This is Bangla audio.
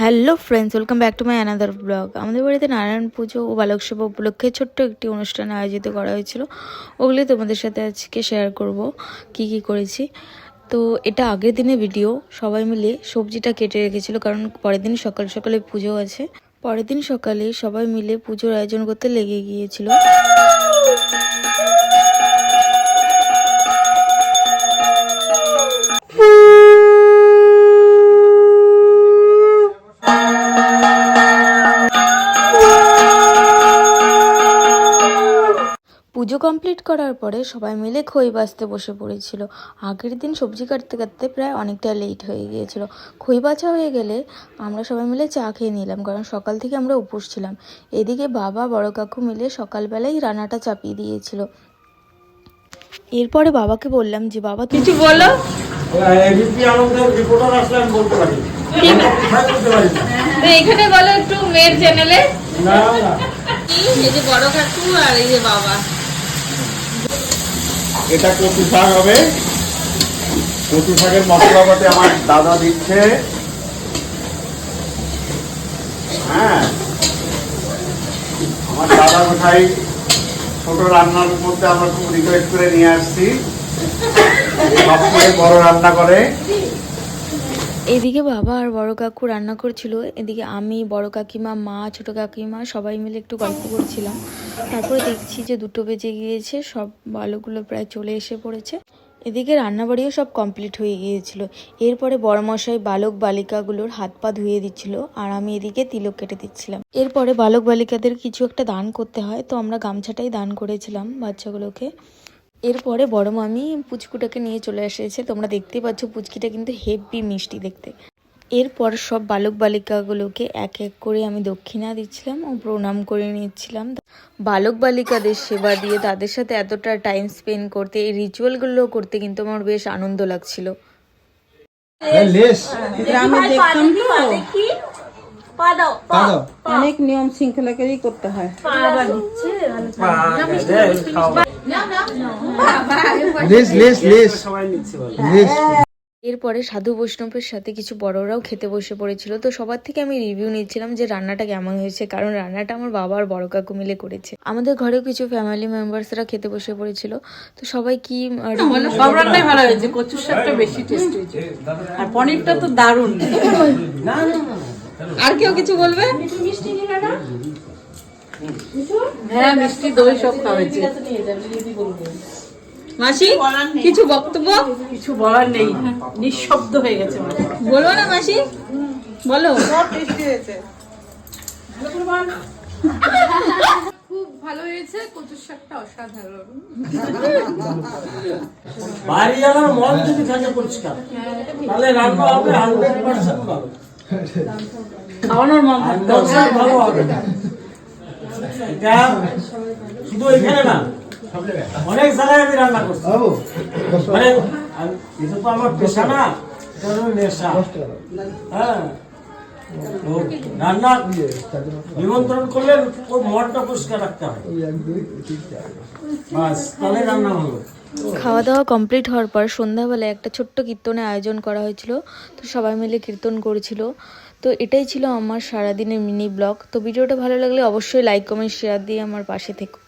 Hello friends, welcome back to my another blog. আমাদের বাড়িতে নারায়ণ পুজো ও বালক সেবা উপলক্ষে ছোট্ট একটি অনুষ্ঠান আয়োজিত করা হয়েছিল। ওগুলি তোমাদের সাথে আজকে শেয়ার করব কি কি করেছি। তো এটা আগের দিনের ভিডিও। সবাই মিলে সবজিটা কেটে রেখেছিল, কারণ পরের দিন সকাল সকালে পুজো আছে। পরের দিন সকালে সবাই মিলে পুজোর আয়োজন করতে লেগে গিয়েছিল। পুজো কমপ্লিট করার পরে সবাই মিলে খই বাছতে বসে পড়েছিল। আগের দিন সবজি কাটতে কাটতে প্রায় অনেকটা লেট হয়ে গিয়েছিল। খই বাছা হয়ে গেলে আমরা সবাই মিলে চা খেয়ে নিলাম, কারণ সকাল থেকে আমরা উপোস ছিলাম। এদিকে বাবা বড় কাকু মিলে সকালবেলাই রান্নাটা চাপিয়ে দিয়েছিল। এরপরে বাবাকে বললাম যে বাবা কিছু বলো। এখানে বলো একটু মেয়ের চ্যানেলে। এই যে বড় কাকু আর এই যে বাবা। এটা কচু শাক হবে। কচু শাকের মশলাপাতি আমার দাদা দিচ্ছে। হ্যাঁ, আমার দাদা কোথায় ছোট রান্নার মধ্যে আমরা খুব রিকোয়েস্ট করে নিয়ে আসছি, সবচেয়ে বড় রান্না করে। এদিকে বাবা আর বড় কাকু রান্না করছিল, এদিকে আমি, বড় কাকিমা, মা, ছোট কাকিমা সবাই মিলে একটু গল্প করছিলাম। তারপরে দেখছি যে 2টো বেজে গিয়েছে, সব বালুগুলো প্রায় চলে এসে পড়েছে। এদিকে রান্নাবাড়িও সব কমপ্লিট হয়ে গিয়েছিল। এরপরে বড়মশাই বালক বালিকাগুলোর হাত পা ধুয়ে দিচ্ছিল, আর আমি এদিকে তিলক কেটে দিচ্ছিলাম। এরপরে বালক বালিকাদের কিছু একটা দান করতে হয়, তো আমরা গামছাটাই দান করেছিলাম বাচ্চাগুলোকে। এরপরে বড় মামি পুচকুটাকে নিয়ে চলে এসেছে। তোমরা দেখতেই পাচ্ছ পুচকিটা কিন্তু হেভি মিষ্টি দেখতে। এরপর সব বালক বালিকাগুলোকে এক এক করে আমি দক্ষিণা দিচ্ছিলাম ও প্রণাম করে নিচ্ছিলাম। বালক বালিকাদের সেবা দিয়ে তাদের সাথে এতটা টাইম স্পেন্ড করতে, এই রিচুয়ালগুলো করতে কিন্তু আমার বেশ আনন্দ লাগছিল। অনেক নিয়ম শৃঙ্খলা করেই করতে হয়। এরপরে সাধু বৈষ্ণবের সাথে কিছু বড়রাও খেতে বসে পড়েছিল। তো সবার থেকে আমি রিভিউ নিচ্ছিলাম যে রান্নাটা কেমন হয়েছে, কারণ রান্নাটা আমার বাবা আর বড় কাকু মিলে করেছে। আমাদের ঘরেও কিছু ফ্যামিলি মেম্বার্সরা খেতে বসে পড়েছিল। তো সবাই কি সব রান্নাই ভালো হয়েছে, কচুর শাকটা বেশি টেস্ট হয়েছে, আর পনিরটা তো দারুণ। আর কেউ কিছু বলবে? হ্যাঁ, মিষ্টি দই সব খাওয়াইছে। মাসি কিছু বক্তব্য? কিছু বলার নেই, নিঃশব্দ হয়ে গেছে। বলবো না মাসি, বলো। খুব ভালো হয়েছে, কচুর শাকটা অসাধারণ। বাড়ি আমার মন যদি থাকে পরিষ্কার, তাহলে রান্না হবে 100% ভালো। খাওয়ানোর মন ভালো হবে। এটা শুধু এখানে না, অনেক জায়গায় আমি রান্না করছি। মানে এটা তো আমার পেশা না, এটা হলো নেশা। হ্যাঁ, রান্না নিমন্ত্রণ করলে ওর মনটা পরিষ্কার রাখতে হয়, বাস, তাহলে রান্না ভালো। খাওয়া দাওয়া কমপ্লিট হওয়ার পর সন্ধ্যাবেলায় একটা ছোট্ট কীর্তনের আয়োজন করা হয়েছিল। তো সবাই মিলে কীর্তন করেছিল। তো এটাই ছিল আমার সারাদিনের মিনি ব্লগ। তো ভিডিওটা ভালো লাগলে অবশ্যই লাইক কমেন্ট শেয়ার দিয়ে আমার পাশে থেকো।